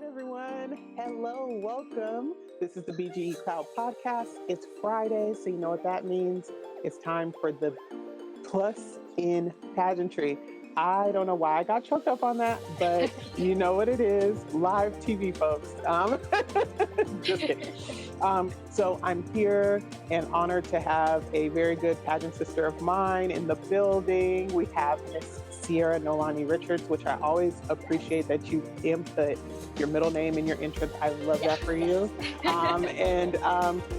right, everyone. Hello, welcome. This is the BGE Cloud Podcast. It's Friday, so you know what that means. It's time for the Plus in Pageantry. I don't know why I got choked up on that, but you know what it is. Live TV, folks. Just kidding. So I'm here and honored to have a very good pageant sister of mine in the building. We have Miss Cierra Nalani Richards, which I always appreciate that you input your middle name in your entrance. I love that for you. And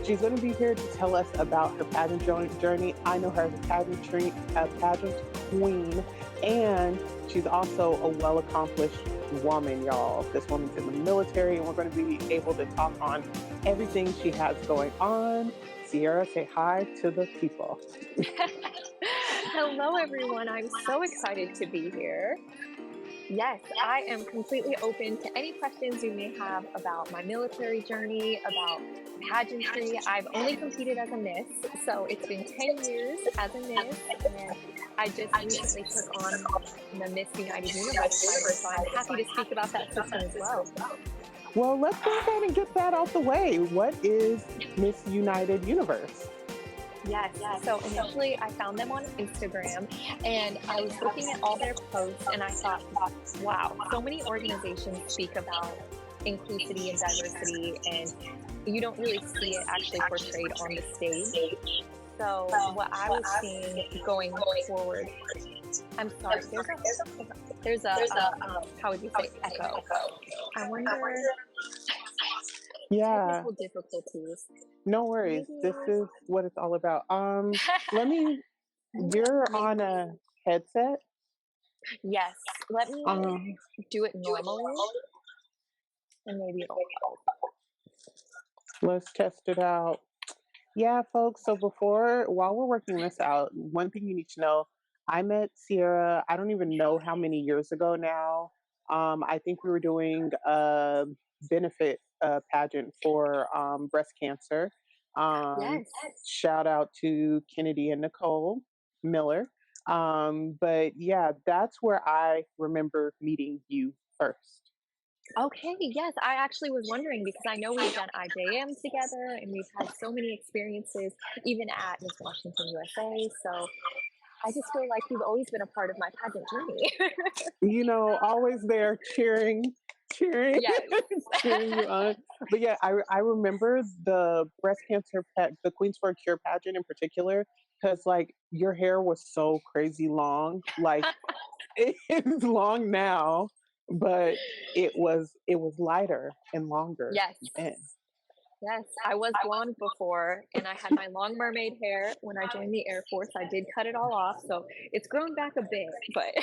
she's going to be here to tell us about her pageant journey. I know her as a pageant queen, and she's also a well-accomplished woman, y'all. This woman's in the military, and we're going to be able to talk on everything she has going on. Cierra, say hi to the people. Hello, everyone. I'm so excited to be here. Yes, I am completely open to any questions you may have about my military journey, about pageantry. I've only competed as a Miss, so it's been 10 years as a Miss, and I just recently took on the Miss United Universe title, so I'm happy to speak about that system as well. Well, let's go ahead and get that out the way. What is Miss United Universe? Yes. So initially I found them on Instagram and I was looking at all their posts and I thought, wow, so many organizations speak about inclusivity and diversity and you don't really see it actually portrayed on the stage. So what I was seeing going forward, I'm sorry, there's a how would you say, echo? I wonder. Yeah. Technical difficulties. No worries. This is what it's all about. You're on a headset? Yes. Let me do it normally. And maybe it'll help. Let's test it out. Yeah, folks. So while we're working this out, one thing you need to know, I met Cierra, I don't even know how many years ago now. I think we were doing a benefit pageant for breast cancer. Yes. Shout out to Kennedy and Nicole Miller. But yeah, that's where I remember meeting you first. Okay, yes. I actually was wondering because I know we've done IJM together and we've had so many experiences, even at Miss Washington USA. So I just feel like you've always been a part of my pageant journey. Always there cheering, Yes. cheering you on. But yeah, I remember the breast cancer, the Queens for a Cure pageant in particular, because like your hair was so crazy long. Like it's long now, but it was lighter and longer. Yes. Then. Yes, I was blonde before and I had my long mermaid hair when I joined the Air Force. I did cut it all off, so it's grown back a bit, but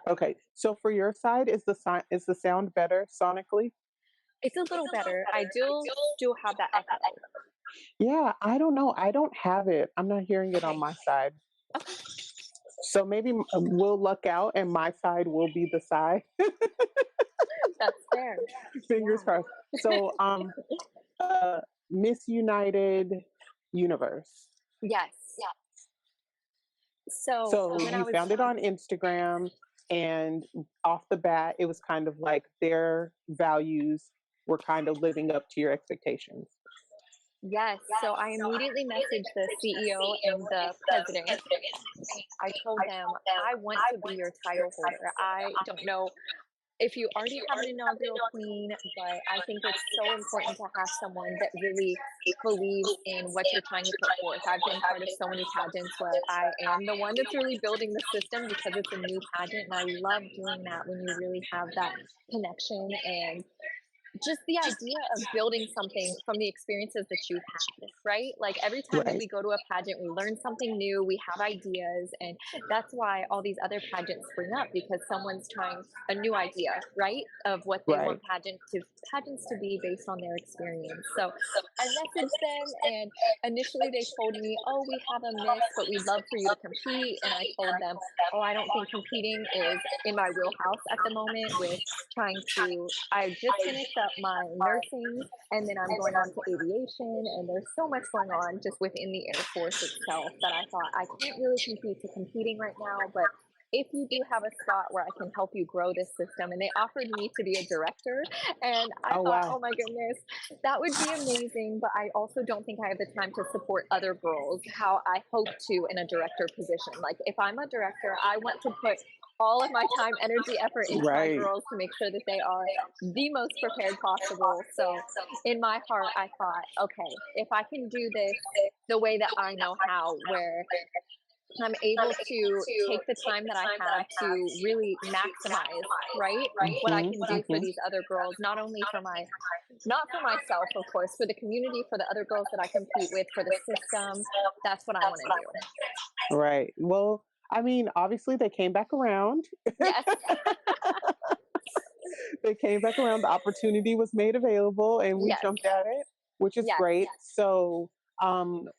Okay, so for your side, is the sound better sonically? it's a little better. I do still have that echo. Yeah, I don't know. I don't have it. I'm not hearing it on my side. Okay. So maybe we'll luck out and my side will be the side. That's fair. Fingers crossed. So, Miss United Universe. Yes. So you found it on Instagram, and off the bat, it was kind of like their values were kind of living up to your expectations. Yes. So I immediately messaged the CEO and the president. I told them, I want to be your title holder. I don't know if you already have an inaugural queen, but I think it's so important to have someone that really believes in what you're trying to put forth. I've been part of so many pageants where I am the one that's really building the system because it's a new pageant, and I love doing that when you really have that connection and just the idea of building something from the experiences that you've had, right? Like every time that we go to a pageant, we learn something new, we have ideas, and that's why all these other pageants spring up because someone's trying a new idea, right? Of what they want pageants to be based on their experience. So I messaged them and initially they told me, oh, we have a Miss, but we'd love for you to compete. And I told them, oh, I don't think competing is in my wheelhouse at the moment with I just finished up my nursing and then I'm going on to aviation and there's so much going on just within the Air Force itself that I thought I can't really compete to competing right now, but if you do have a spot where I can help you grow this system, and they offered me to be a director, and I Oh, thought, wow. oh my goodness, that would be amazing. But I also don't think I have the time to support other girls how I hope to in a director position. Like if I'm a director, I want to put all of my time, energy, effort into my Right. girls to make sure that they are the most prepared possible. So in my heart, I thought, okay, if I can do this the way that I know how, where I'm able to take the time that I have to really maximize, right? What I Hmm. can do for Hmm. these other girls, not only for not for myself, of course, for the community, for the other girls that I compete with, for the system. That's what I want to do. Right. Well, I mean, obviously they came back around. Yes. They came back around. The opportunity was made available and we Yes. jumped at it, which is Yes. great. So,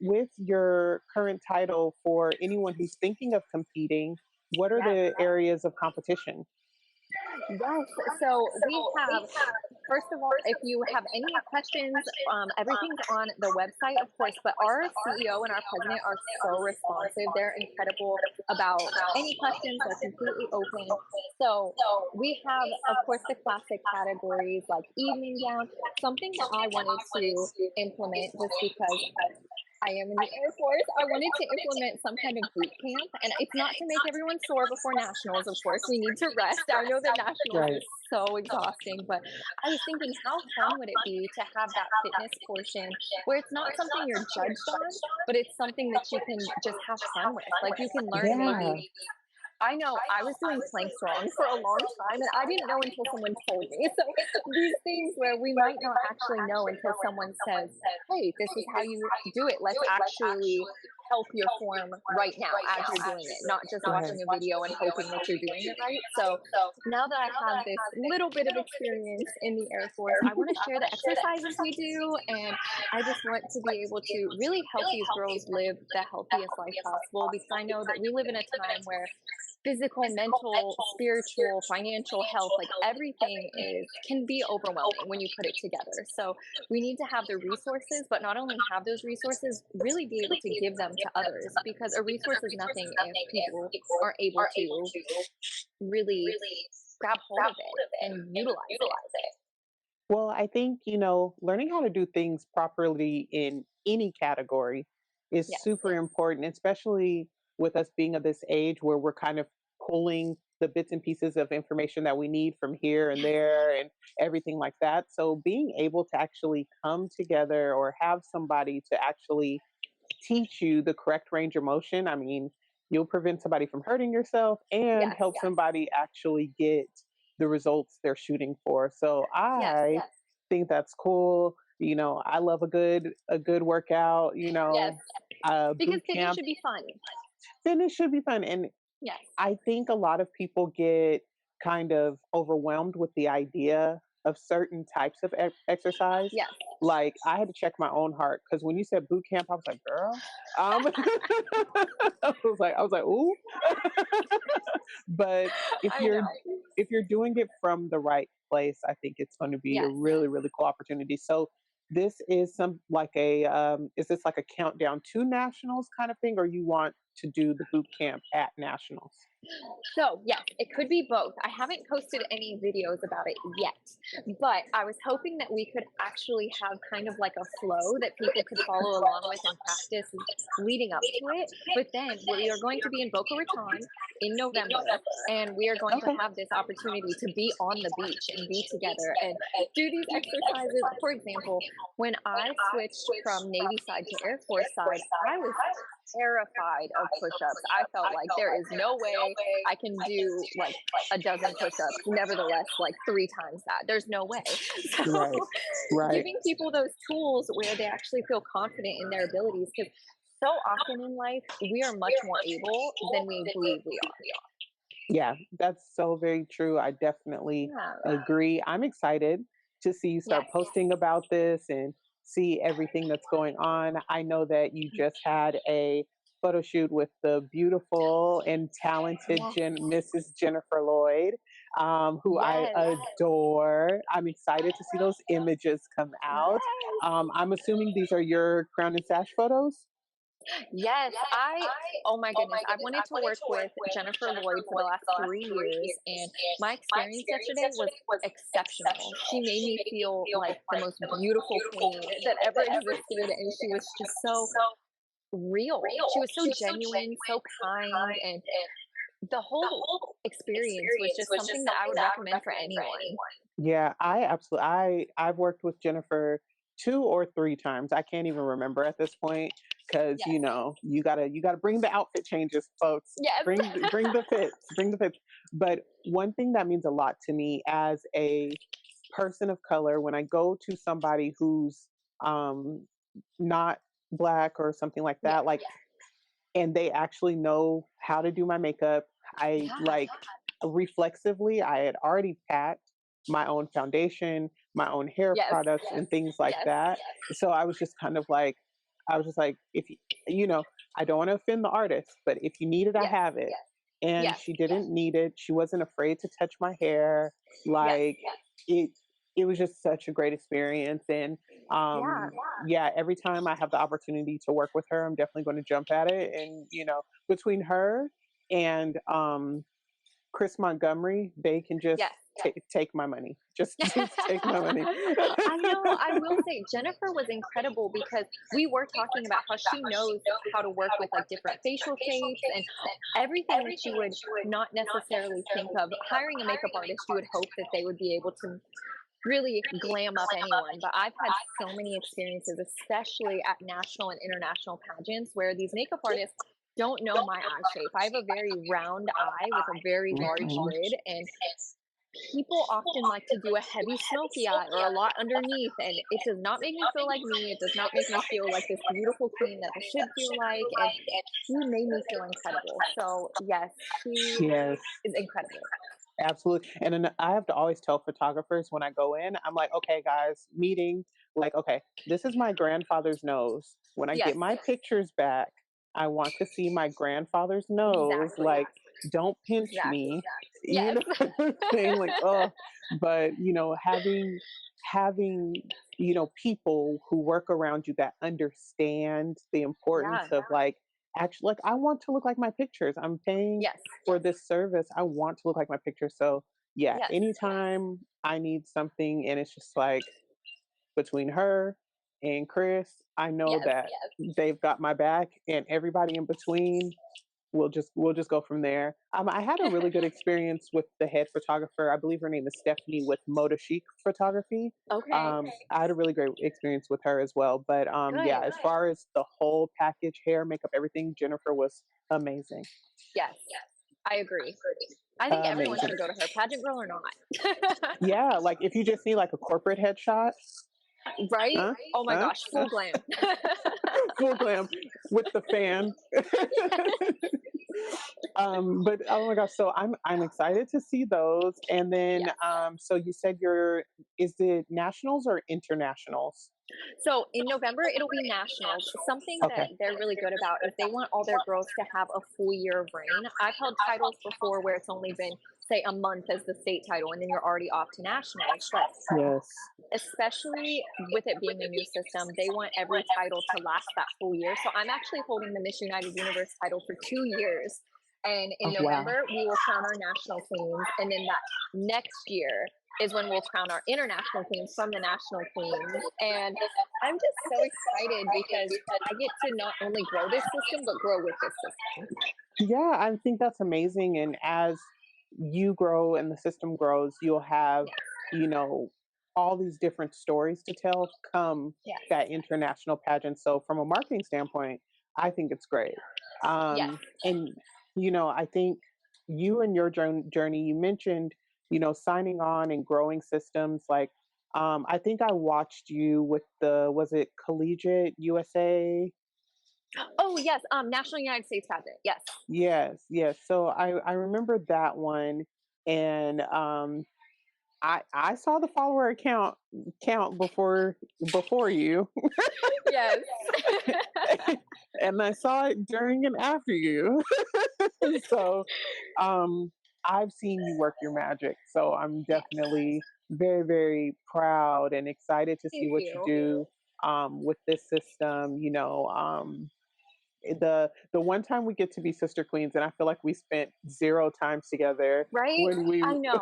with your current title, for anyone who's thinking of competing, what are Yes. the areas of competition? Yes. So we have, first of all, if you have any questions, everything's on the website, of course, but our CEO and our president are so responsive. They're incredible about any questions, they're completely open. So we have, of course, the classic categories like evening gown, something that I wanted to implement just because I am in the Air Force. I wanted to implement some kind of boot camp, and it's not to make everyone sore before nationals, of course. We need to rest. I know that nationals Right. is so exhausting, but I was thinking, how fun would it be to have that fitness portion where it's not something you're judged on, but it's something that you can just have fun with? Like you can learn Yeah. maybe. I know I was doing planks wrong for a long time and I didn't know until someone told me. So these things where we might not actually know until someone says, "Hey, this is how you do it. Let's actually help your form right now as you're doing it, not just Right. watching a video and hoping that you're doing it right." So now that I have this little bit of experience in the Air Force, I want to share the exercises we do, and I just want to be able to really help these girls live the healthiest life possible because I know that we live in a time where physical, mental, spiritual, financial health, like everything is can be overwhelming when you put it together. So we need to have the resources, but not only have those resources, really be able to give them to others because a resource is nothing if people aren't able to really grab hold of it and utilize it. Well, I think, learning how to do things properly in any category is Yes. super important, especially with us being of this age where we're kind of pulling the bits and pieces of information that we need from here and Yes. there and everything like that. So being able to actually come together or have somebody to actually teach you the correct range of motion, I mean, you'll prevent somebody from hurting yourself and Yes. help somebody actually get the results they're shooting for. So Yes. I think that's cool. I love a good workout, Yes. Because boot fitness camp. should be fun. Fitness should be fun. And Yes. I think a lot of people get kind of overwhelmed with the idea of certain types of exercise. Yes. Like I had to check my own heart because when you said boot camp, I was like, girl. I was like, ooh. But if I you're know. if you're doing it from the right place, I think it's going to be a Yes. really, really cool opportunity. So this is some like a is this like a countdown to nationals kind of thing, or you want to do the boot camp at nationals? So, yes, it could be both. I haven't posted any videos about it yet, but I was hoping that we could actually have kind of like a flow that people could follow along with and practice leading up to it. But then we are going to be in Boca Raton in November, and we are going to Okay. have this opportunity to be on the beach and be together and do these exercises. For example, when I switched from Navy side to Air Force side, I was terrified of push-ups. I felt like there is no way I can do like a dozen push-ups. Nevertheless, like three times that. There's no way. So Right. Right. giving people those tools where they actually feel confident in their abilities because so often in life we are much more able than we believe we are. Yeah, that's so very true. I definitely Yeah. agree. I'm excited to see you start Yes. posting about this and see everything that's going on. I know that you just had a photo shoot with the beautiful and talented Yes. Mrs. Jennifer Lloyd, who I Yes. adore. I'm excited to see those images come out. Yes. I'm assuming these are your crown and sash photos. Yes, oh my goodness, I've wanted to work with Jennifer Lloyd for the last 3 years, and my experience yesterday was exceptional. She made me feel like the most beautiful queen that ever existed, and she was just so real. She was so genuine, so kind, and the whole experience was just something that I would recommend for anyone. Yeah, I absolutely I've worked with Jennifer 2 or 3 times. I can't even remember at this point because Yes. you gotta bring the outfit changes, folks. Yes. Bring the fits. But one thing that means a lot to me as a person of color, when I go to somebody who's um not black or something like Yes. that, like, and they actually know how to do my makeup. I Yeah. like reflexively, I had already packed my own foundation, my own hair Yes. products, and things like Yes. that. So I was just kind of like, I was just like, if you know, I don't want to offend the artist, but if you need it, I Yes. have it. And Yes. she didn't need it. She wasn't afraid to touch my hair. Yes. Like it, it was just such a great experience. And Yeah. yeah, every time I have the opportunity to work with her, I'm definitely going to jump at it. And between her and Chris Montgomery, they can just Yes. take my money. Just take my money. I know. I will say Jennifer was incredible because we were talking about how she knows how to work with like different facial shapes and everything that you would not necessarily think of. Hiring a makeup artist, you would hope that they would be able to really glam up anyone. But I've had so many experiences, especially at national and international pageants, where these makeup artists don't know my eye shape. I have a very round eye with a very large Mhm. lid, and people often like to do a heavy smoky eye or a lot underneath, and it does not make me feel like me. It does not make me feel like this beautiful queen that I should feel like. And she made me feel incredible. So yes, she Yes. is incredible. Absolutely. And then I have to always tell photographers when I go in, I'm like, okay, guys, meeting, like, okay, this is my grandfather's nose. When I get Yes, my pictures back, I want to see my grandfather's nose. exactly. Like, don't pinch Exactly. me, you Yes. know, saying like, oh, but having people who work around you that understand the importance Yeah. of like actually like I want to look like my pictures. I'm paying Yes. for this service, I want to look like my picture. So yeah, Yes. anytime I need something and it's just like between her and Chris, I know Yes. that they've got my back and everybody in between we'll just go from there. I had a really good experience with the head photographer. I believe her name is Stephanie with Moda Chic Photography. Okay. I had a really great experience with her as well. But yeah, Good. as far as the whole package, hair, makeup, everything, Jennifer was amazing. Yes. I agree. I think everyone Amazing. should go to her, pageant girl or not. Yeah, like if you just need like a corporate headshot, Right? huh? Oh my Huh? gosh, full glam. Full glam with the fan. But oh my gosh, so I'm excited to see those. And then Yes. so you said is it nationals or internationals? So in November, it'll be nationals. Something Okay. that they're really good about is they want all their girls to have a full year of reign. I've held titles before where it's only been, say, a month as the state title, and then you're already off to nationals. But Yes. especially with it being a new system, they want every title to last that full year. So I'm actually holding the Miss United Universe title for 2 years. And in Oh wow. November, we will crown our national queens. And then that next year is when we'll crown our international queens from the national queens. And I'm just so excited because I get to not only grow this system, but grow with this system. Yeah, I think that's amazing. And as you grow and the system grows, you'll have, Yes. you know, all these different stories to tell come Yes. that international pageant. So from a marketing standpoint, I think it's great. Yes. And I think you and your journey, you mentioned, signing on and growing systems. Like, I think I watched you with was it Collegiate USA? Oh, yes. National United States pageant. Yes. Yes, yes. So I remember that one, and I saw the follower count before you, Yes. and I saw it during and after you. So um, I've seen you work your magic. So I'm Yes. definitely very very proud and excited to see Thank what you you. do with this system. The one time we get to be sister queens, and I feel like we spent zero times together Right? when we I know.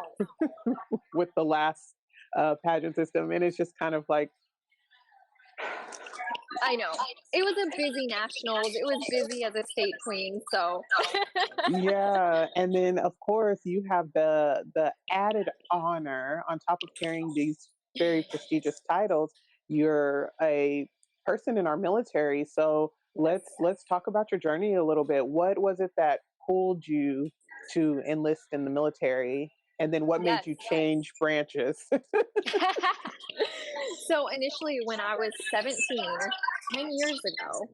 with the last pageant system, and it's just kind of like I know. It was a busy nationals. It was busy as a state queen. So, yeah, and then of course you have the added honor on top of carrying these very prestigious titles. You're a person in our military, so let's talk about your journey a little bit. What was it that pulled you to enlist in the military, and then what made yes. you change branches? So initially, when I was 17, 10 years ago,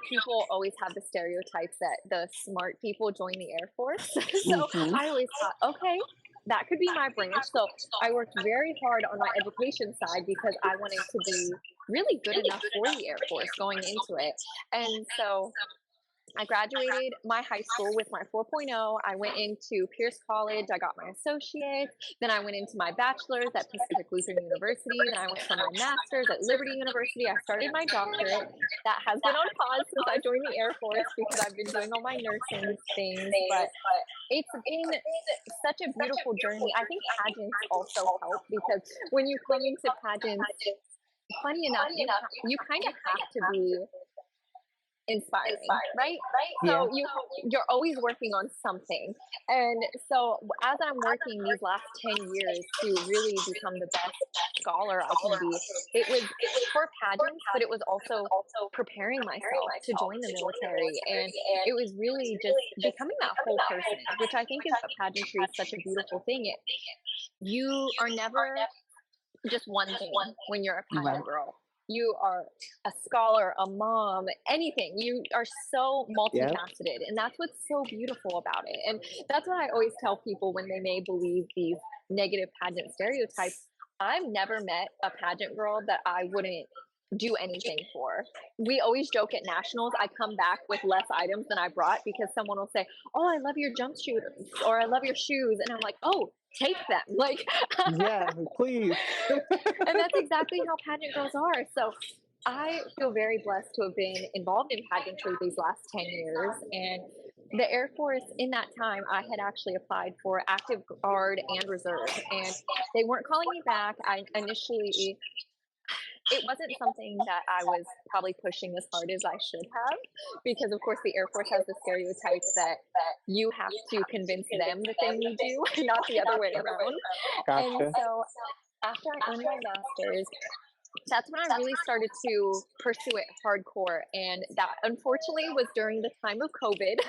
people always have the stereotypes that the smart people join the Air Force. So Hmm. I always thought, okay, that could be my branch. So I worked very hard on my education side because I wanted to be really good enough for the Air Force going into it. And so I graduated my high school with my 4.0. I went into Pierce College. I got my associates. Then I went into my bachelor's at Pacific Lutheran University. Then I went for my master's at Liberty University. I started my doctorate. That has been on pause since I joined the Air Force because I've been doing all my nursing things. But it's been such a beautiful journey. I think pageants also help because when you come into pageants, funny enough, you kind of have to be inspiring, right? Yeah. So you're always working on something. And so as I'm working these last 10 years to really become the best scholar I can be, it was for pageants, but it was also preparing myself to join the military. And it was really just becoming that whole person, which I think is what pageantry is such a beautiful thing. You are never just one thing when you're a Right. pageant girl. You are a scholar, a mom, anything. You are so Yeah. multifaceted. And that's what's so beautiful about it. And that's what I always tell people when they may believe these negative pageant stereotypes. I've never met a pageant girl that I wouldn't do anything for. We always joke at nationals, I come back with less items than I brought because someone will say, "Oh, I love your jumpsuits," or "I love your shoes." And I'm like, "Oh, take them." Like, Yeah, please. and that's exactly how pageant girls are. So I feel very blessed to have been involved in pageantry these last 10 years. And the Air Force, in that time, I had actually applied for active guard and reserve, and they weren't calling me back. I initially, it wasn't something that I was probably pushing as hard as I should have, because of course the Air Force has the stereotype that you have to convince them that they need you, not the other way around. And Gotcha. so after I earned my master's, that's when I really started to pursue it hardcore. And that unfortunately was during the time of COVID.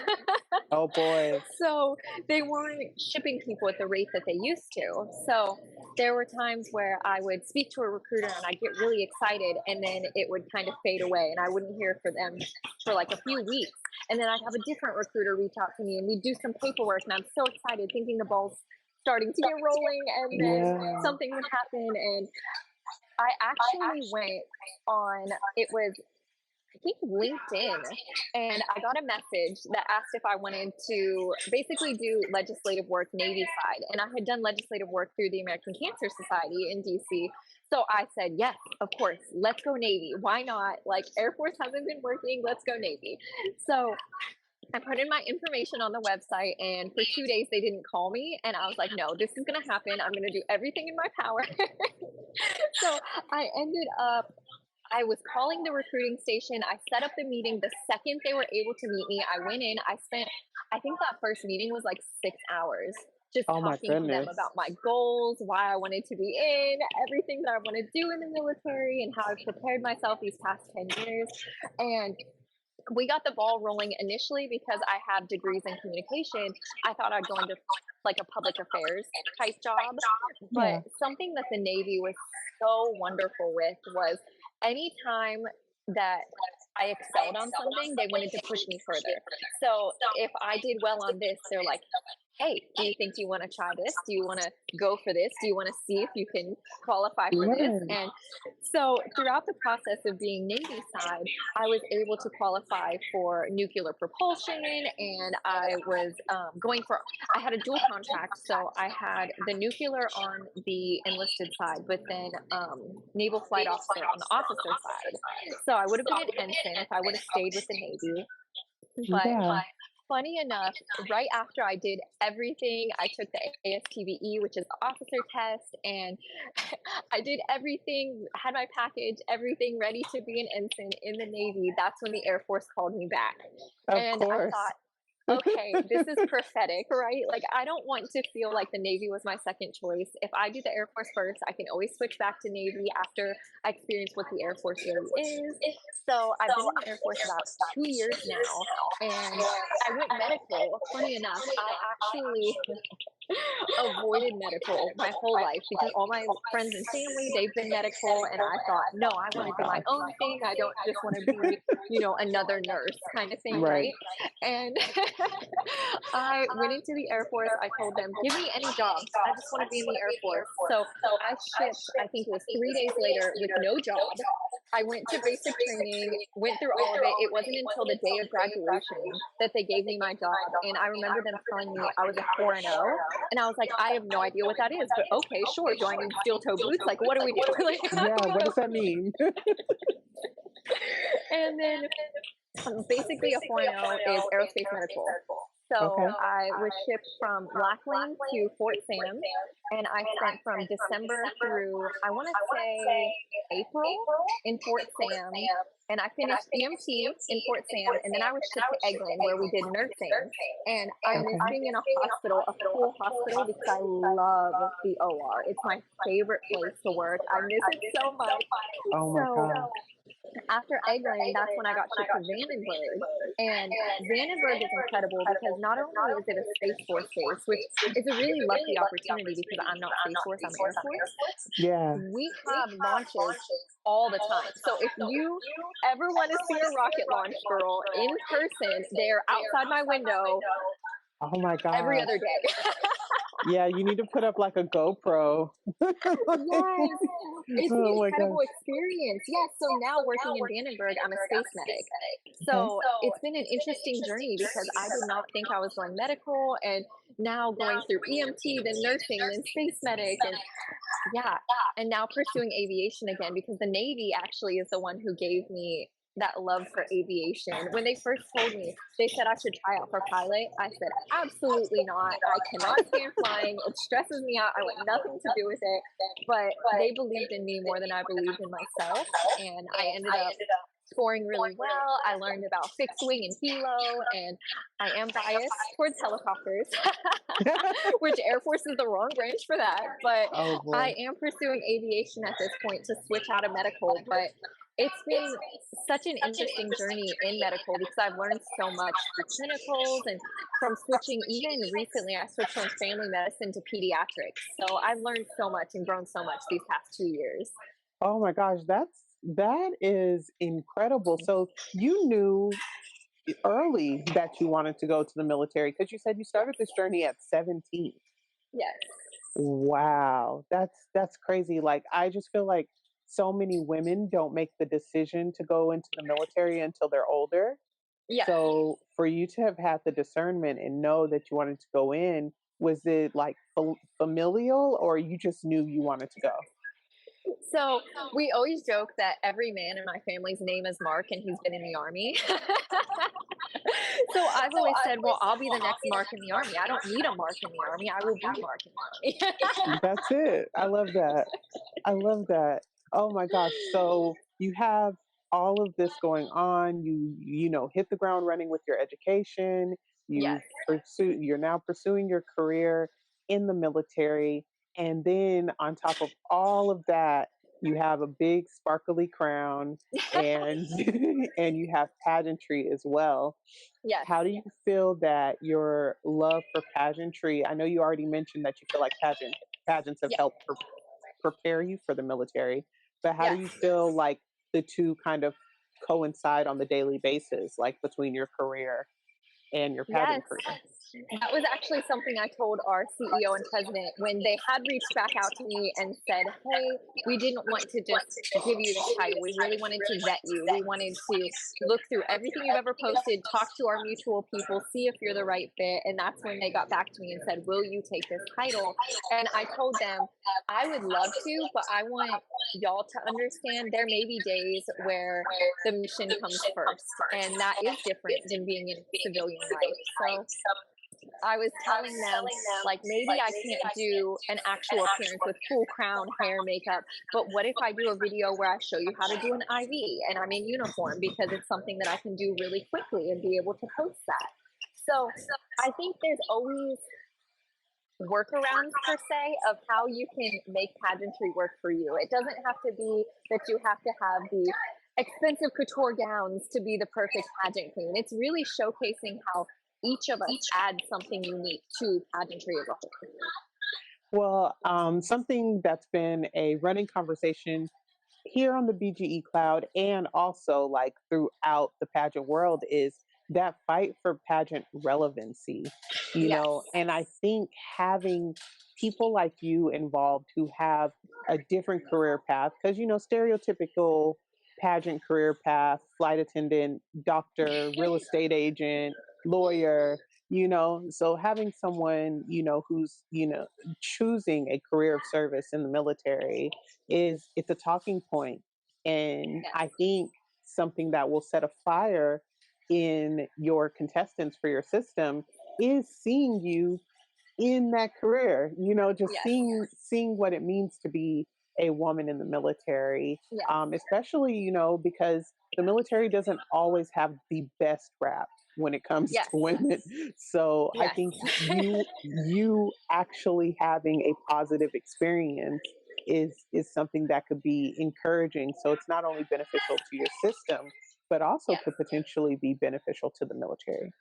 Oh boy. So they weren't shipping people at the rate that they used to. So there were times where I would speak to a recruiter and I'd get really excited and then it would kind of fade away and I wouldn't hear from them for like a few weeks. And then I'd have a different recruiter reach out to me and we'd do some paperwork and I'm so excited thinking the ball's starting to get rolling and then Yeah. something would happen and I actually went on, it was, I think, LinkedIn, and I got a message that asked if I wanted to basically do legislative work Navy side. And I had done legislative work through the American Cancer Society in DC. So I said, yes, of course, let's go Navy. Why not? Like, Air Force hasn't been working, let's go Navy. So I put in my information on the website, and for 2 days they didn't call me. And I was like, no, this is going to happen. I'm going to do everything in my power. So I ended up, I was calling the recruiting station. I set up the meeting the second they were able to meet me. I went in, I spent, I think that first meeting was like 6 hours just Oh my talking to them goodness. about my goals, why I wanted to be in, everything that I want to do in the military, and how I've prepared myself these past 10 years. And we got the ball rolling initially because I have degrees in communication. I thought I'd go into like a public affairs type job. But Yeah. something that the Navy was so wonderful with was anytime that I excelled on something, they wanted to push me further. So if I did well on this, they're like, hey, do you think you want to try this? Do you want to go for this? Do you want to see if you can qualify for this? Right. And so throughout the process of being Navy side, I was able to qualify for nuclear propulsion, and I was I had a dual contract. So I had the nuclear on the enlisted side, but then naval flight officer on the officer side. So I would have been an ensign if I would have stayed with the Navy. But Yeah. funny enough, right after I did everything, I took the ASTBE, which is the officer test, and I did everything, had my package, everything ready to be an ensign in the Navy. That's when the Air Force called me back. Of And I course. thought, okay, this is prophetic, right? Like, I don't want to feel like the Navy was my second choice. If I do the Air Force first, I can always switch back to Navy after I experience what the Air Force really is. So I've been in the Air Force about 2 years now, and I went medical. Funny enough, I actually avoided medical my whole life because all my friends and family, they've been medical, and I thought, no, I Oh want to do my gosh. own thing. I don't just want to be, another nurse kind of thing, Right. right? And I went into the Air Force. I told them, give me any jobs. I just want to be in the Air Force. So I shipped, I think it was 3 days later, with no job. I went to basic training, went through all of it. It wasn't until the day of graduation that they gave me my job. And I remember them telling me I was a 4.0. And I was like, I have no idea what that is, but okay, sure. Do I need steel toe boots? Like, what do we do? Like, how do Yeah. we What go does that from mean? and then basically a 4.0 is aerospace medical. So Okay. I was shipped from Lackland to Fort Sam, and I spent from December through, I want to say, April in Fort Sam. And I finished EMT in Fort Sam, and then I was shipped to Eglin where we did nursing. And I miss Okay. being in a full hospital, because I love the OR. It's my favorite place to work. I miss it so much. Oh my So God. after Eglin, that's when I got shipped to Vandenberg. And Vandenberg is incredible because not only is it a Space Force base, which is a really lucky opportunity because I'm not Space Force, I'm Air Force, Yeah. we have launches all the time. So if you ever want to see a rocket launch, girl, in person, they're outside my window Oh my every gosh. other day. Yeah, you need to put up like a GoPro. Yes, it's an Oh my incredible gosh. experience. Yes, so now working in Vandenberg, I'm a space medic. Okay. So it's been an interesting journey because I did not think I was going medical, and now going through EMT, then nursing, then space medic, and yeah, and now pursuing aviation again because the Navy actually is the one who gave me that love for aviation. When they first told me, they said I should try out for pilot. I said, absolutely not. I cannot stand flying. It stresses me out. I want nothing to do with it. But they believed in me more than I believed in myself. And I ended up scoring really well. I learned about fixed wing and helo, and I am biased towards helicopters, which Air Force is the wrong branch for that. But Oh boy. I am pursuing aviation at this point to switch out of medical. But it's been such an interesting journey in medical because I've learned so much through clinicals and from switching. Even recently, I switched from family medicine to pediatrics. So I've learned so much and grown so much these past 2 years. Oh my gosh, that is incredible. So you knew early that you wanted to go to the military because you said you started this journey at 17. Yes. Wow, that's crazy. Like I just feel like so many women don't make the decision to go into the military until they're older. Yes. So for you to have had the discernment and know that you wanted to go in, was it like familial or you just knew you wanted to go? So we always joke that every man in my family's name is Mark and he's been in the army. So I've always said, well, I'll be the next Mark in the army. I don't need a Mark in the army. I will be Mark in the army. That's it. I love that. I love that. Oh my gosh. So you have all of this going on. You hit the ground running with your education. Yes. You're now pursuing your career in the military. And then on top of all of that, you have a big sparkly crown and and you have pageantry as well. Yes. How do you feel that your love for pageantry? I know you already mentioned that you feel like pageants have Yes. helped prepare you for the military, but how do Yes. you feel like the two kind of coincide on the daily basis, like between your career and your pageant Yes. career? That was actually something I told our CEO and president when they had reached back out to me and said, "Hey, we didn't want to just give you this title. We really wanted to vet you. We wanted to look through everything you've ever posted, talk to our mutual people, see if you're the right fit." And that's when they got back to me and said, "Will you take this title?" And I told them, "I would love to, but I want y'all to understand there may be days where the mission comes first, and that is different than being in civilian life." So I was telling them, like, maybe I can't do an actual appearance with full crown, hair, makeup, but what if I do a video where I show you how to do an IV and I'm in uniform because it's something that I can do really quickly and be able to post that. So I think there's always workarounds per se of how you can make pageantry work for you. It doesn't have to be that you have to have the expensive couture gowns to be the perfect pageant queen. It's really showcasing how each of us adds something unique to pageantry as a whole. Well, something that's been a running conversation here on the BGE Cloud and also like throughout the pageant world is that fight for pageant relevancy, Yes. and I think having people like you involved who have a different career path, because, stereotypical pageant career path, flight attendant, doctor, real estate agent, lawyer, so having someone, who's, choosing a career of service in the military it's a talking point. And Yes. I think something that will set a fire in your contestants for your system is seeing you in that career, just Yes. seeing what it means to be a woman in the military, Yes. especially, because the military doesn't always have the best rap when it comes to Yes. women. So I Yes. think you actually having a positive experience is something that could be encouraging. So it's not only beneficial to your system, but also Yes. could potentially be beneficial to the military.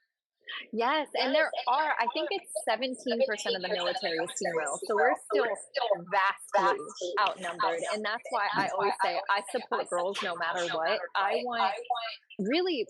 Yes, and there are, I think it's 17% of the military is female. So we're still vastly outnumbered. And that's why I always say I support girls no matter what. I want really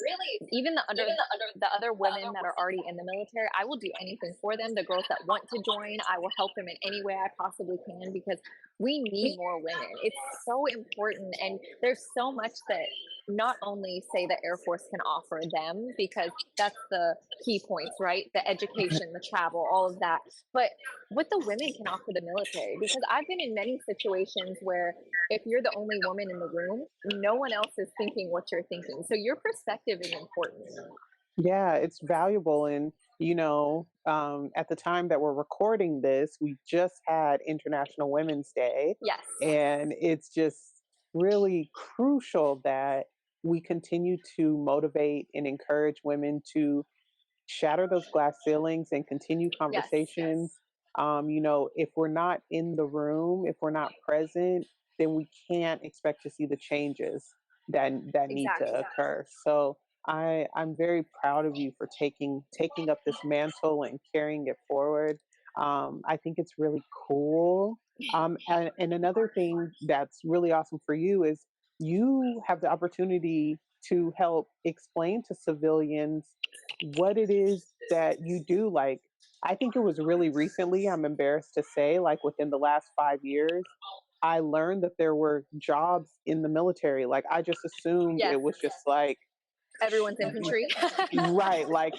even the other women that are already in the military, I will do anything for them. The girls that want to join, I will help them in any way I possibly can because we need more women. It's so important, and there's so much that not only say the Air Force can offer them because that's the key points, right? The education, the travel, all of that. But what the women can offer the military, because I've been in many situations where if you're the only woman in the room, no one else is thinking what you're thinking. So your perspective is important. Yeah, it's valuable. And, at the time that we're recording this, we just had International Women's Day. Yes. And it's just really crucial that we continue to motivate and encourage women to shatter those glass ceilings and continue Yes. conversations. If we're not in the room, if we're not present, then we can't expect to see the changes that need to Exactly. occur. So I'm very proud of you for taking up this mantle and carrying it forward. I think it's really cool. And another thing that's really awesome for you is you have the opportunity to help explain to civilians what it is that you do. Like, I think it was really recently, I'm embarrassed to say, like within the last 5 years, I learned that there were jobs in the military. Like, I just assumed Yes. it was just like, Everyone's infantry. right, like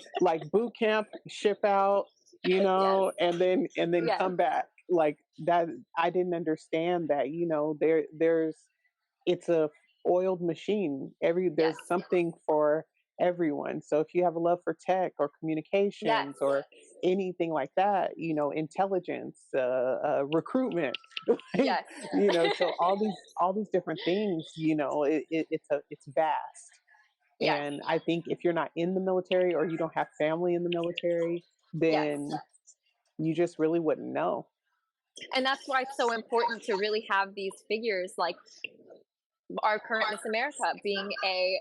boot camp, ship out, Yes. and then Yes. come back. Like that, I didn't understand that, there's it's a oiled machine. Yes. There's something for everyone. So if you have a love for tech or Yes. communications or anything like that, intelligence, recruitment, like, Yes. so all these different things, it's vast. Yes. And I think if you're not in the military or you don't have family in the military, Yes. then you just really wouldn't know. And that's why it's so important to really have these figures like our current Miss America being a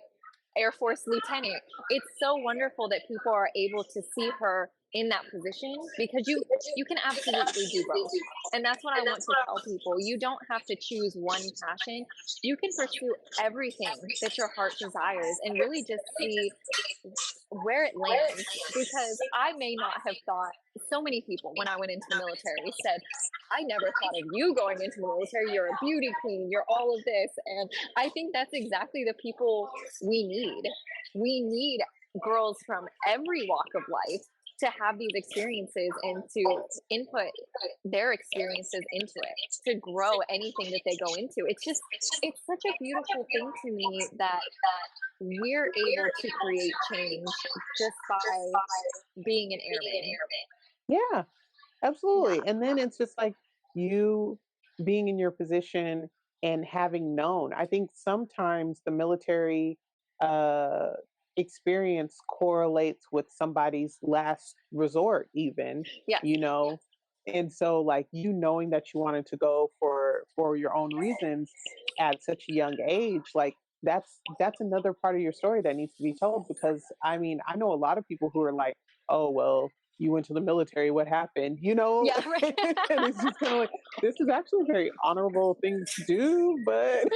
Air Force lieutenant. It's so wonderful that people are able to see her in that position, because you can absolutely do both. And that's what I want to tell people. You don't have to choose one passion. You can pursue everything that your heart desires and really just see where it lands, because I may not have thought, so many people when I went into the military said, I never thought of you going into the military. You're a beauty queen. You're all of this. And I think that's exactly the people we need. We need girls from every walk of life to have these experiences and to input their experiences into it, to grow anything that they go into. It's such a beautiful thing to me that we're able to create change just by being an airman. Yeah, Yeah. absolutely. And then it's just like you being in your position and having known. I think sometimes the military uh, experience correlates with somebody's last resort, even, Yes. you know. And so, like you knowing that you wanted to go for your own reasons at such a young age, like that's another part of your story that needs to be told. Because I mean, I know a lot of people who are like, oh well, you went to the military, what happened, you know? Yeah. Right. And it's just kind of like, this is actually a very honorable thing to do, but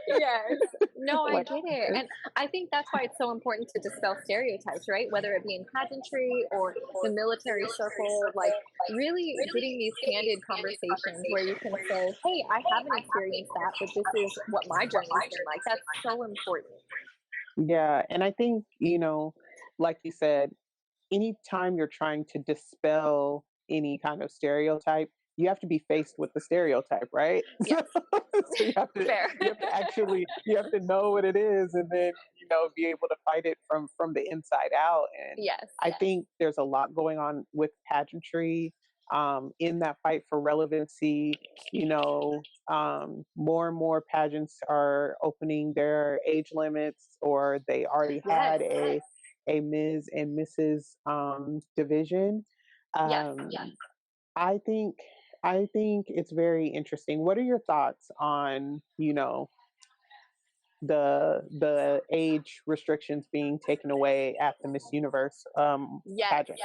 Yes. No, I like, get it. And I think that's why it's so important to dispel stereotypes, right? Whether it be in pageantry or the military circle, like really getting these candid conversations where you can say, hey, I haven't experienced that, but this is what my journey's been like. That's so important. yeah. And I think, like you said, anytime you're trying to dispel any kind of stereotype, you have to be faced with the stereotype, right? Yes. So Fair. you have to know what it is, and then be able to fight it from the inside out. And Yes. I think there's a lot going on with pageantry, in that fight for relevancy. More and more pageants are opening their age limits, or they already Yes. had a Ms. and Mrs. Division. Yes. Um, I think I think it's very interesting. What are your thoughts on the age restrictions being taken away at the Miss Universe Yes. pageant?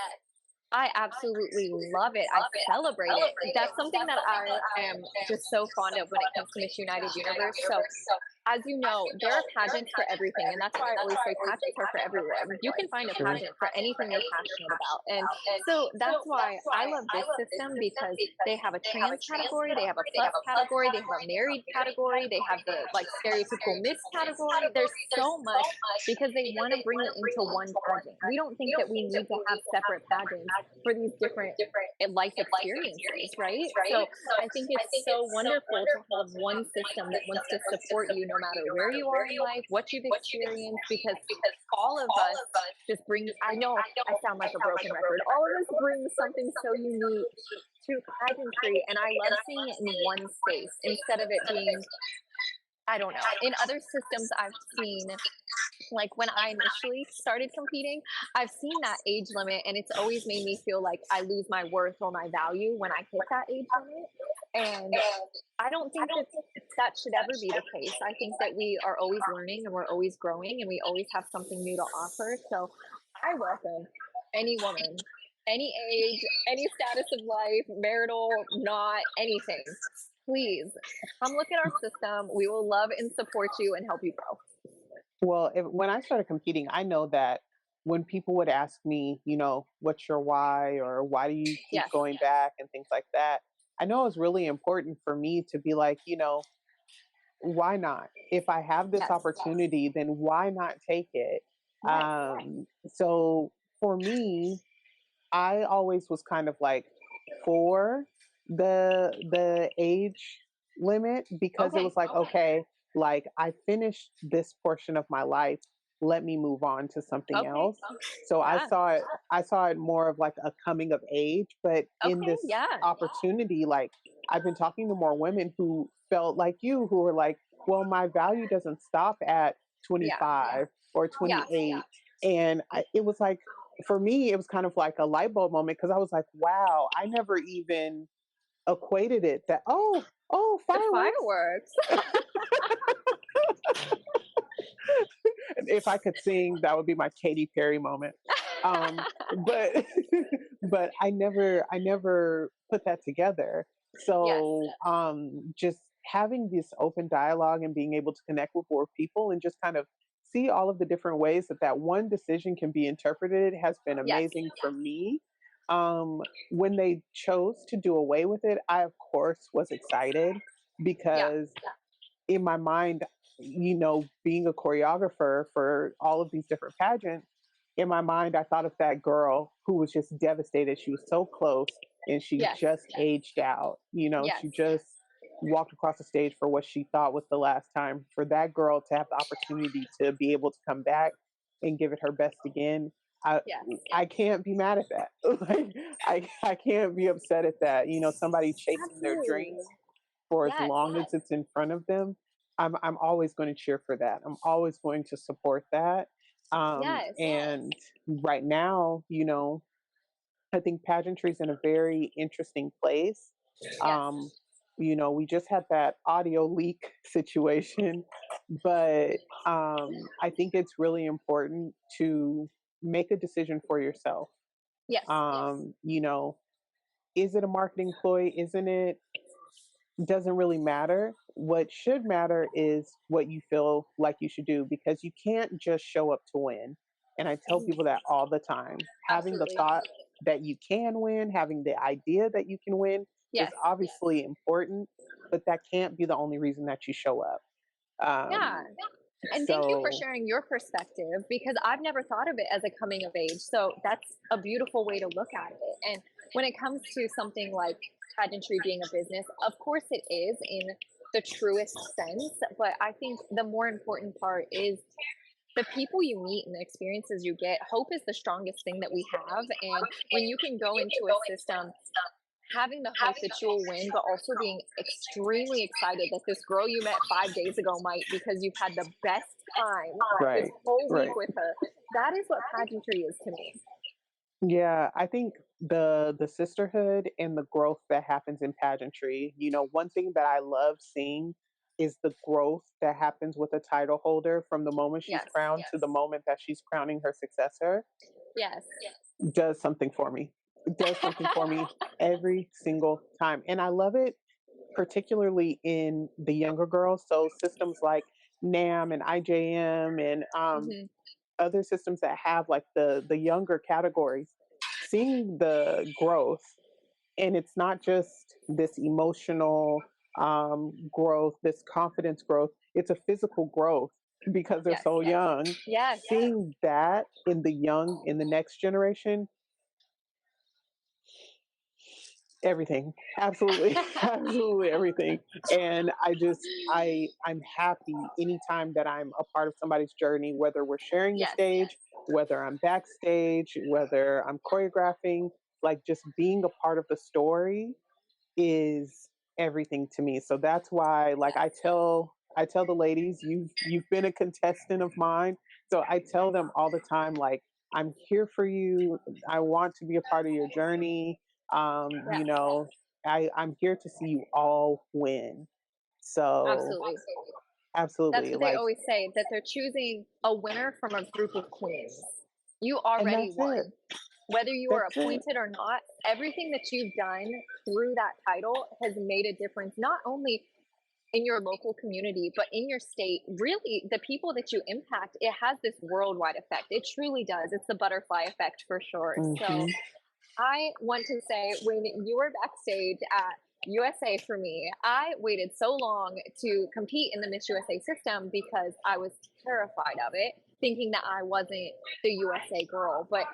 I absolutely love it. I celebrate it. That's something that I am just so fond of when it comes to Miss United Universe. So, as you know, there are pageants for everything. And that's why I always say pageants are for everyone. You can find a Sure. pageant for anything you're passionate about. And so that's why I love this system, because they have a trans category, they have a plus category, they have a married category, they have the like stereotypical Miss category. There's so much because they want to bring it into one pageant. We don't think that we need to have separate pageants for these different life experiences, right? So I think it's so wonderful to have one system that wants to support you no matter where you are in life, what you've experienced, because all of us just bring, I know I sound like a broken record, all of us bring something so unique to pageantry. And I love seeing it in one space instead of it being, I don't know. In other systems I've seen, like when I initially started competing, I've seen that age limit, and it's always made me feel like I lose my worth or my value when I hit that age limit. And I don't think that that should ever be the case. I think that we are always learning and we're always growing and we always have something new to offer. So I welcome any woman, any age, any status of life, marital, not anything. Please come look at our system. We will love and support you and help you grow. Well, when I started competing, I know that when people would ask me, what's your why, or why do you keep Yes. going back and things like that, I know it's really important for me to be like, why not? If I have this Yes. opportunity, then why not take it? Yes. So for me, I always was kind of like for the age limit, because it Okay. was like, okay, like I finished this portion of my life, let me move on to something Okay. else. So Yeah. I saw it more of like a coming of age, but in Okay. this Yeah. opportunity, like I've been talking to more women who felt like you, who were like, well, my value doesn't stop at Yeah. 25 or Yeah. 28. And it was like, for me, it was kind of like a light bulb moment, because I was like, wow, I never even equated it that, oh, The fireworks. fireworks. If I could sing, that would be my Katy Perry moment. But but I never put that together. Yes, So just having this open dialogue and being able to connect with more people and just kind of see all of the different ways that that one decision can be interpreted has been yes, amazing for me. When they chose to do away with it, I of course was excited yeah, because in my mind, being a choreographer for all of these different pageants, in my mind, I thought of that girl who was just devastated. She was so close and she yes, just aged out. yes, She just walked across the stage for what she thought was the last time. For that girl to have the opportunity to be able to come back and give it her best again, I yes, I can't be mad at that. Like I can't be upset at that. Somebody chasing their absolutely. dreams for as Yes, long as it's in front of them, I'm always going to cheer for that. I'm always going to support that. yes, And right now, I think pageantry is in a very interesting place. yes, Um, we just had that audio leak situation, but I think it's really important to make a decision for yourself. yes, Um, you know, is it a marketing ploy? Isn't it? Doesn't really matter. What should matter is what you feel like you should do because you can't just show up to win. And I tell mhm, people that all the time. Having the absolutely. thought that you can win, having the idea that you can win is Yes. obviously important, but that can't be the only reason that you show up. Yeah. Um, And thank you for so, sharing your perspective because I've never thought of it as a coming of age. So that's a beautiful way to look at it. And when it comes to something like pageantry being a business, of course it is in the truest sense. But I think the more important part is the people you meet and the experiences you get. Hope is the strongest thing that we have. And when you can go into a system having the hope that you'll win, but also being extremely excited that this girl you met 5 days ago might because you've had the best time this right, whole week right. with her. That is what pageantry is to me. Yeah, I think the sisterhood and the growth that happens in pageantry, one thing that I love seeing is the growth that happens with a title holder from the moment she's Yes. crowned to the moment that she's crowning her successor Yes. does something for me. It does something for me every single time. And I love it particularly in the younger girls. So systems like NAM and IJM and Hmm. other systems that have like the younger categories, seeing the growth, and it's not just this emotional growth, this confidence growth, it's a physical growth because they're Yes. so young. Yes. Seeing that in the young, in the next generation, everything, absolutely, absolutely everything. And I'm happy anytime that I'm a part of somebody's journey, whether we're sharing the Yes. stage, whether I'm backstage, whether I'm choreographing, like just being a part of the story is everything to me. So that's why, like, I tell the ladies, you've been a contestant of mine. So I tell them all the time, like, I'm here for you. I want to be a part of your journey. Yes. I'm here to see you all win. So Absolutely. That's absolutely, what they like, always say, that they're choosing a winner from a group of queens. You and already that's it. won. Whether you are That's it. appointed or not, everything that you've done through that title has made a difference, not only in your local community, but in your state. Really, the people that you impact, it has this worldwide effect. It truly does. It's the butterfly effect for sure. So Hmm. I want to say when you were backstage at USA for me, I waited so long to compete in the Miss USA system because I was terrified of it, thinking that I wasn't the USA girl. But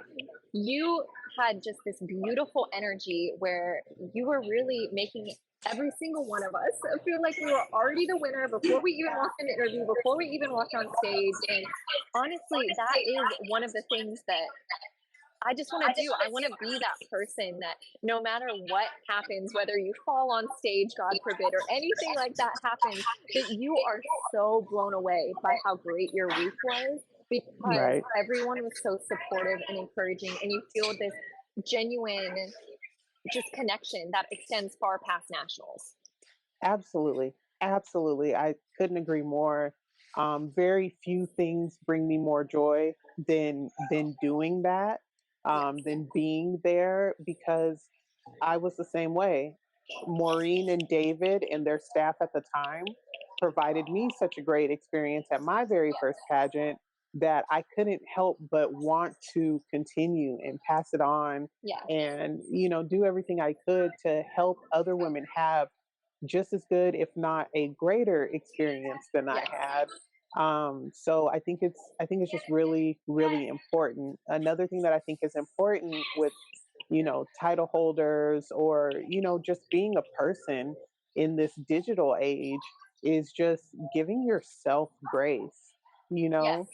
you had just this beautiful energy where you were really making every single one of us feel like we were already the winner before we even walked in the interview, before we even walked on stage. And honestly, that is one of the things that I just want to do. I want to be that person that no matter what happens, whether you fall on stage, God forbid, or anything like that happens, that you are so blown away by how great your week was because Right. everyone was so supportive and encouraging, and you feel this genuine just connection that extends far past nationals. Absolutely. Absolutely. I couldn't agree more. Very few things bring me more joy than doing that. Yes. than being there, because I was the same way. Maureen and David and their staff at the time provided me such a great experience at my very first pageant that I couldn't help but want to continue and pass it on Yes. and, do everything I could to help other women have just as good, if not a greater experience than I Yes. had. So I think it's just really, really important. Another thing that I think is important with, title holders, or, just being a person in this digital age, is just giving yourself grace. You Yes. know,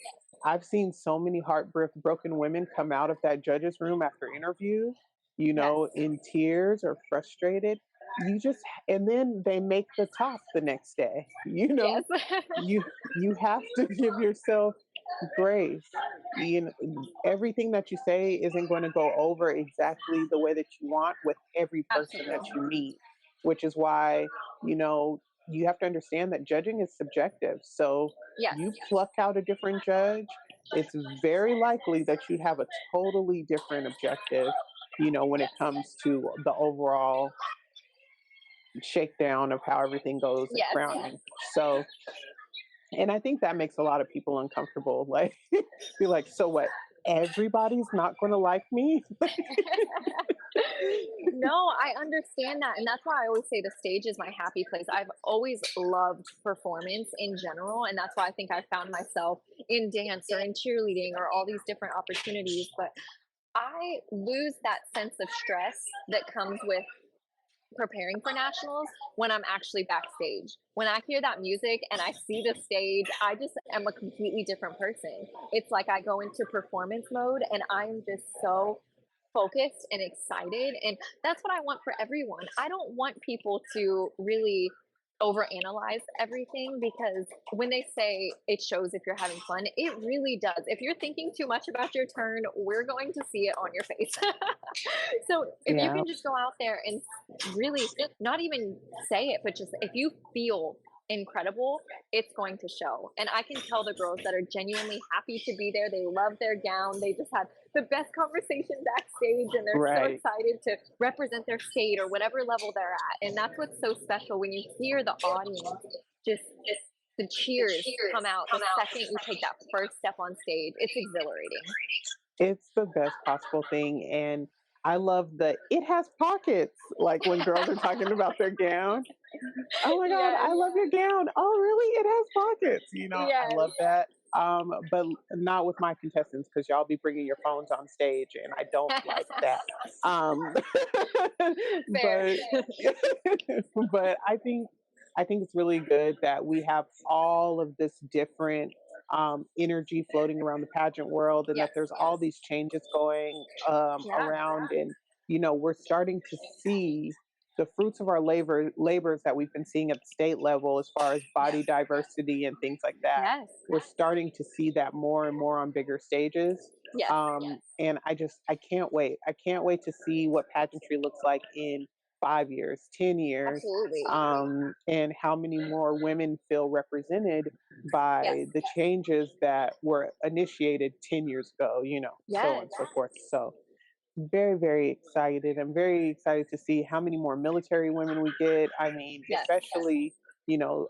I've seen so many heartbroken women come out of that judge's room after interview, Yes. in tears or frustrated. You just And then they make the top the next day. Yes. You have to give yourself grace. Everything that you say isn't going to go over exactly the way that you want with every person that Absolutely. you meet, which is why, you know, you have to understand that judging is subjective. So Yes. you pluck out a different judge, it's very likely that you have a totally different objective, when it Yes. comes to the overall shakedown of how everything goes at Yes. crowning. So, and I think that makes a lot of people uncomfortable. Like, be like, so what? Everybody's not going to like me? No, I understand that. And that's why I always say the stage is my happy place. I've always loved performance in general. And that's why I think I found myself in dance or in cheerleading or all these different opportunities. But I lose that sense of stress that comes with preparing for nationals when I'm actually backstage. When I hear that music and I see the stage, I just am a completely different person. It's like I go into performance mode and I'm just so focused and excited. And that's what I want for everyone. I don't want people to really overanalyze everything, because when they say it shows if you're having fun, it really does. If you're thinking too much about your turn, we're going to see it on your face. So if you Yeah, can just go out there and really not even say it, but just if you feel incredible, it's going to show. And I can tell the girls that are genuinely happy to be there. They love their gown. They just had the best conversation backstage and they're so right. excited to represent their state or whatever level they're at. And that's what's so special when you hear the audience just the cheers come out the second you take that first step on stage. It's exhilarating. It's the best possible thing. And I love that it has pockets. Like when girls are talking about their gown. Oh my God, Yes. I love your gown. Oh, really? It has pockets. I Yes. love that. But not with my contestants, because y'all be bringing your phones on stage, and I don't like that. Um, Fair. but but I think it's really good that we have all of this different energy floating around the pageant world, and that Yes. there's all these changes going Yeah. around, and we're starting to see the fruits of our labors that we've been seeing at the state level as far as body Yes. diversity and things like that. Yes. We're starting to see that more and more on bigger stages. Yes. And I can't wait. I can't wait to see what pageantry looks like in 5 years, 10 years, Absolutely. and how many more women feel represented Yes. by the changes that were initiated 10 years ago, so on Yes. and so forth. So very, very excited. I'm very excited to see how many more military women we get. I mean, Yes. especially,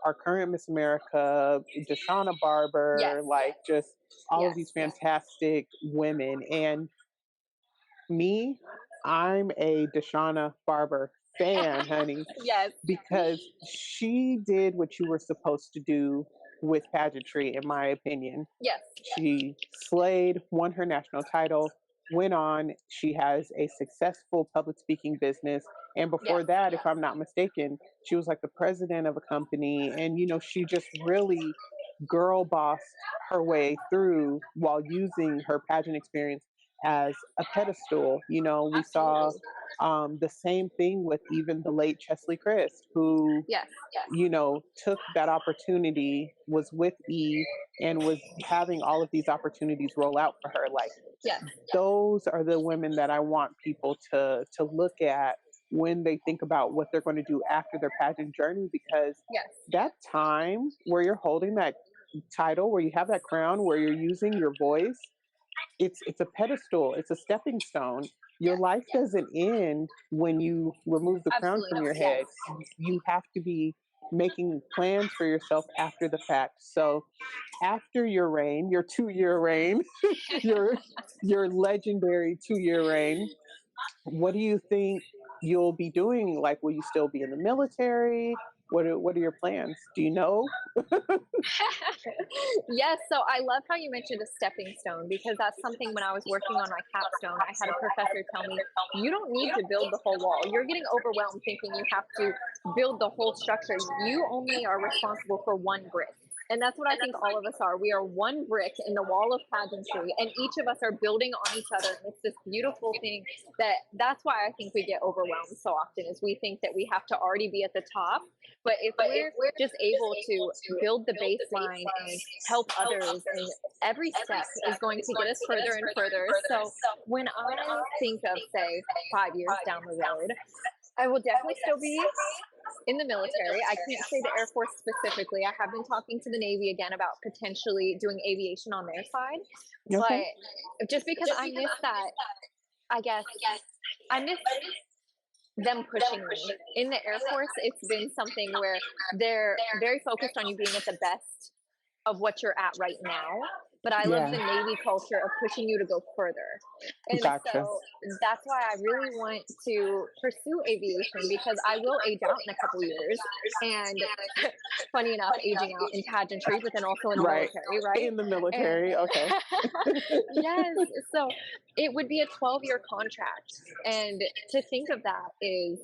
our current Miss America, Deshauna Yes. Barber, like just all of Yes. these fantastic women. And me, I'm a Deshauna Barber fan, honey, Yes. because she did what you were supposed to do with pageantry, in my opinion. Yes. She slayed, won her national title, went on. She has a successful public speaking business. And Yes. before that, if I'm not mistaken, she was like the president of a company. And, she just really girl bossed her way through while using her pageant experience as a pedestal. We saw Absolutely. the same thing with even the late Chesley Christ, who Yes. took that opportunity, was with Eve, and was having all of these opportunities roll out for her. Like, Yes. those are the women that I want people to look at when they think about what they're going to do after their pageant journey, because Yes. that time where you're holding that title, where you have that crown, where you're using your voice, it's a pedestal, it's a stepping stone. Your Yes, life yes, doesn't end when you remove the crown absolutely from not. your Yes. head. You have to be making plans for yourself after the fact. So after your reign, your 2-year reign, your your legendary 2-year reign, what do you think you'll be doing? Like, will you still be in the military? What are your plans? Do you know? Yes, so I love how you mentioned a stepping stone because that's something when I was working on my capstone, I had a professor tell me, you don't need to build the whole wall. You're getting overwhelmed thinking you have to build the whole structure. You only are responsible for one brick. And that's what I think all of us are. We are one brick in the wall of pageantry, and each of us are building on each other. And it's this beautiful thing that's why I think we get overwhelmed so often is we think that we have to already be at the top. But if we're just able to build the baseline and help others, and every step is going to get us further and further. So when I think of, say, 5 years down the road, I will definitely still be in the military. I can't say the Air Force specifically. I have been talking to the Navy again about potentially doing aviation on their side. Okay. But just because I miss that, I guess I miss them pushing me. In the Air Force, it's been something where they're very focused on you being at the best of what you're at right now. But I love Yeah. the Navy culture of pushing you to go further. And Gotcha. so that's why I really want to pursue aviation because I will age out in a couple years. And funny enough, aging out in pageantry, but then also in the Right. military, right? In the And military. Okay. yes, so it would be a 12-year contract. And to think of that is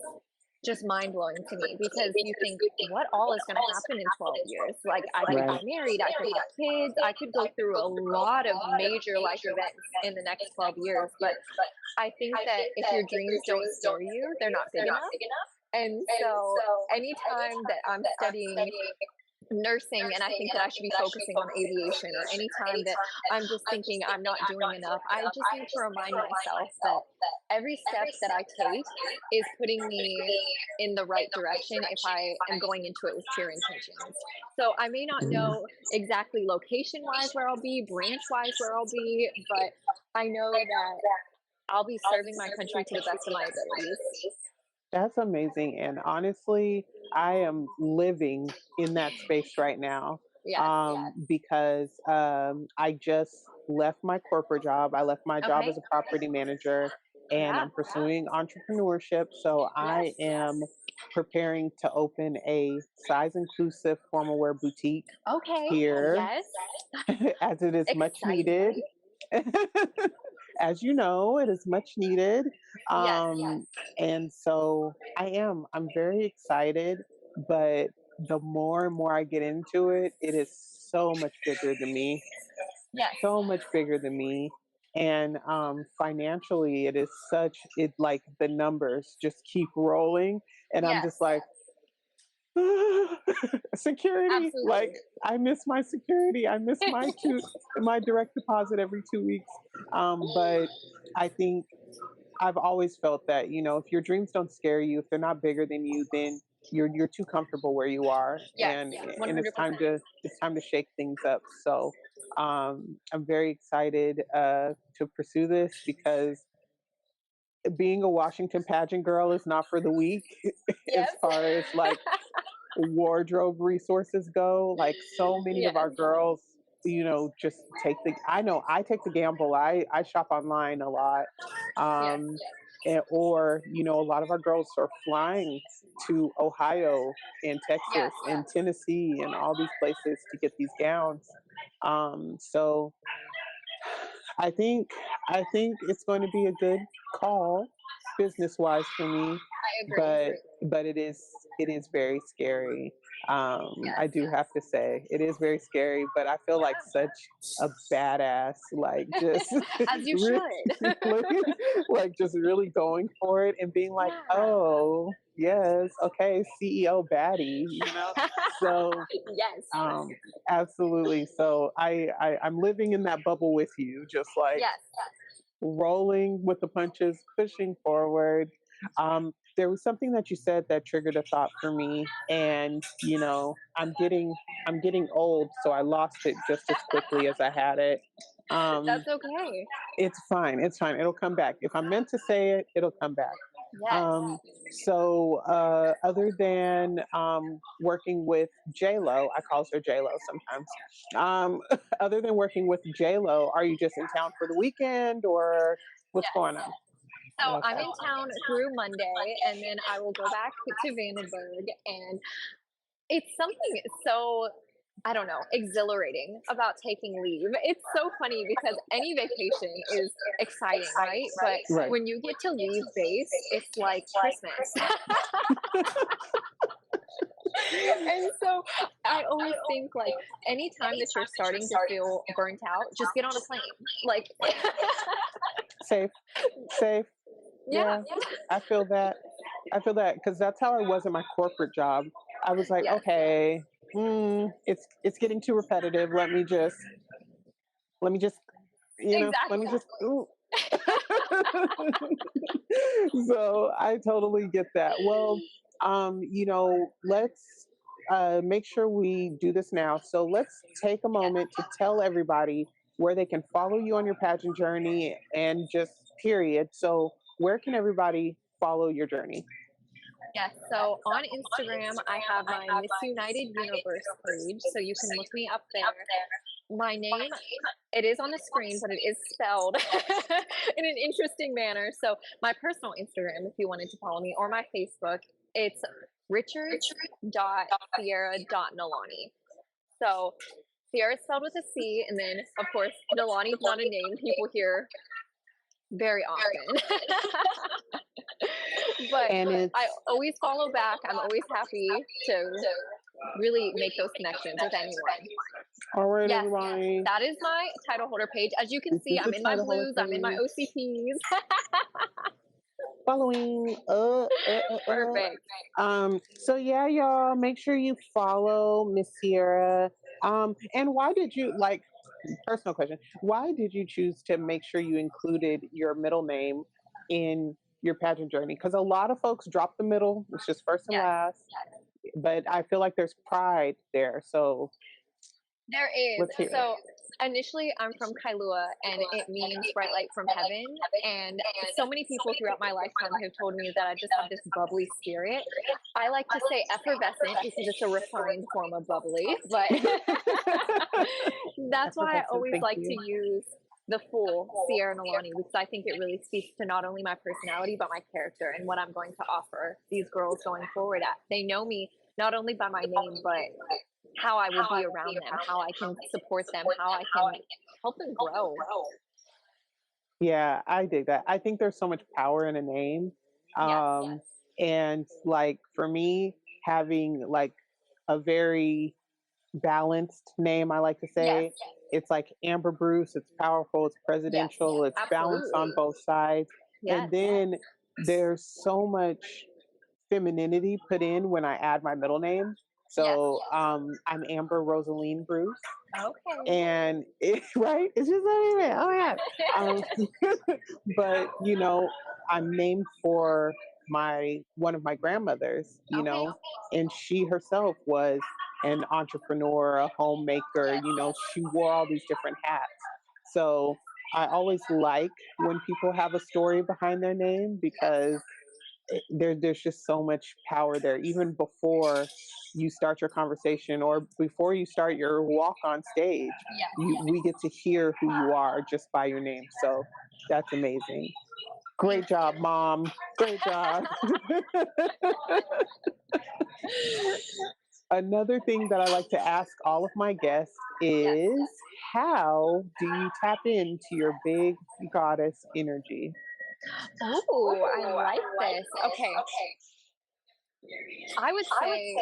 just mind blowing to me because you think, what all is going to happen in 12 years? Like, I could Right. get married, I could have kids, I could go through a lot of major life events in the next 12 years. But I think that if your dreams don't scare you, they're not big enough. And so anytime that I'm studying nursing and I think that I should be focusing on aviation, or anytime that I'm just thinking I'm not doing enough, I just need to remind myself that every step that I take is putting me in the right direction if I am going into it with pure intentions. So I may not Mhm. know exactly location wise where I'll be, branch wise where I'll be, but I know that I'll be serving my country to the best of my abilities. That's amazing. And honestly, I am living in that space right now, Yes. because I just left my corporate job. I left my job Okay. as a property manager and Yeah. I'm pursuing entrepreneurship. So I Yes. am preparing to open a size inclusive formal wear boutique Okay. here, Yes. as it is much needed. Exciting. As you know, it is much needed. Yes. And so I'm very excited, but the more and more I get into it, it is so much bigger than me, Yes. so much bigger than me. And financially, it is it like the numbers just keep rolling. And I'm Yes. just like, security, like Absolutely. I miss my security, I miss my direct deposit every 2 weeks. But I think I've always felt that, if your dreams don't scare you, if they're not bigger than you, then you're too comfortable where you are, Yes. and it's time 100%. to shake things up. So I'm very excited to pursue this because being a Washington pageant girl is not for the weak as Yes. far as like wardrobe resources go. Like so many of our Yes. girls, just I know I take the gamble. I shop online a lot. Yes. Um, or, a lot of our girls are flying to Ohio and Yes. Texas and Tennessee and all these places to get these gowns. So I think it's going to be a good call business wise for me, I agree. but it is very scary. I Yes. do have to say it is very scary, but I feel like such a badass, like just As you really, should. like just really going for it and being like, Yeah. oh yes, okay, CEO baddie, So Yes. um, absolutely. So I'm living in that bubble with you, just like Yes. rolling with the punches, pushing forward. There was something that you said that triggered a thought for me, and I'm getting old, so I lost it just as quickly as I had it. Um, That's okay. it's fine. It's fine. It'll come back. If I'm meant to say it, it'll come back. Yes. Um, other than working with J Lo, I call her J Lo sometimes. Other than working with J Lo, are you just in town for the weekend, or what's Yes. going on? So I'm Okay. in town through Monday, and then I will go back to Vandenberg, and it's something so, I don't know, exhilarating about taking leave. It's so funny because any vacation is exciting, right? But Right. when you get to leave base, it's like Christmas. And so I always think like anytime that you're starting to feel burnt out, just get on a plane. Like, Safe. Safe. yeah, Yeah. I feel that. I feel that because that's how I was in my corporate job. I was like, yes, okay, it's getting too repetitive. Let me just let me exactly. just ooh. So I totally get that. Well, let's make sure we do this now. So let's take a moment to tell everybody where they can follow you on your pageant journey and just period. So where can everybody follow your journey? Yes. So on Instagram, I have my Miss United Universe page. So you can look me up there. My name, it is on the screen, but it is spelled in an interesting manner. So my personal Instagram, if you wanted to follow me, or my Facebook, it's richards.sierra.nalani. So Sierra is spelled with a C, and then of course Nalani's not a name people hear very often. But And it's I always follow back. I'm always happy to really make those connections with anyone. all right, Yes, everybody. that is my title holder page. As you can This see, is the I'm in my title holder blues, I'm in my page. OCPs. Following. Perfect. So yeah, y'all, make sure you follow Miss Sierra. And why did you like? Personal question: why did you choose to make sure you included your middle name in your pageant journey? Because a lot of folks drop the middle; it's just first and Yes. last. But I feel like there's pride there. So There is. let's hear it. So initially, I'm from Kailua, and it means bright light from heaven. And so many people throughout my lifetime have told me that I just have this bubbly spirit. I like to say effervescent because it's a refined form of bubbly, but that's why I Effervescent, always thank like to you. use the full Cierra Nalani because I think it really speaks to not only my personality but my character and what I'm going to offer these girls going forward. They know me not only by my name but how I will be around them, how I can support them, how I can help them grow. Yeah, I dig that. I think there's so much power in a name. Yes. And like for me, having like a very balanced name, I like to Yes. say, it's like Amber Bruce, it's powerful, it's Yes. presidential, it's balanced on Absolutely. both sides. Yes. And then there's so much femininity put in when I add my middle name. Yes. So I'm Amber Rosaline Bruce. Okay. And right, it's just not even. Oh yeah, um, but I'm named for my one of my grandmothers. Okay. And she herself was an entrepreneur, a homemaker. Yes. She wore all these different hats. So I always like when people have a story behind their name Yes. because there's just so much power there even before you start your conversation or before you start your walk on stage. Yes. We get to hear who you are just by your name, so that's amazing. Thank Great job, you. mom. Great job. Another thing that I like to ask all of my guests Yes. is, how do you tap into your big goddess energy? Oh, I like this. Okay. I would say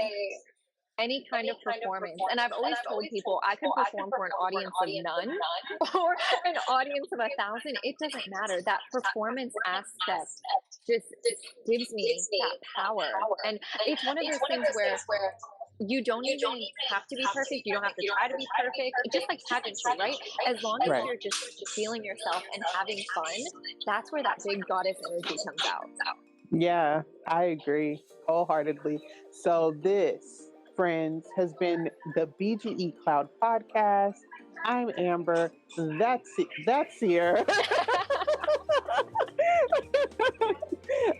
any kind of performance. And I've always told people I could perform for an audience of none or an audience of 1,000. It doesn't matter. That performance aspect just gives me that power. And it's one of those things where you don't even have to be perfect. You don't have to try to be perfect. Just like pageantry, right? As long as Right. you're just feeling yourself and having fun, that's where that big goddess energy comes out. Yeah, I agree wholeheartedly. So, this, friends, has been the BGE Cloud podcast. I'm Amber. That's Sierra.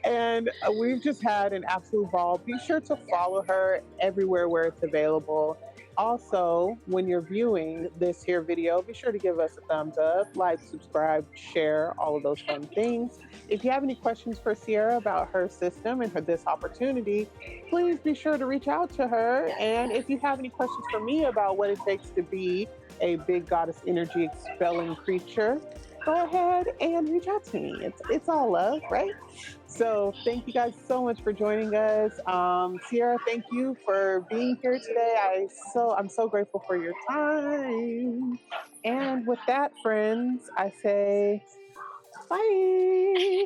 And we've just had an absolute ball. Be sure to follow her everywhere where it's available. Also, when you're viewing this here video, be sure to give us a thumbs up, like, subscribe, share, all of those fun things. If you have any questions for Sierra about her system and this opportunity, please be sure to reach out to her. And if you have any questions for me about what it takes to be a big goddess energy expelling creature, go ahead and reach out to me. It's all love, right? So thank you guys so much for joining us. Sierra, thank you for being here today. I'm so grateful for your time. And with that, friends, I say bye.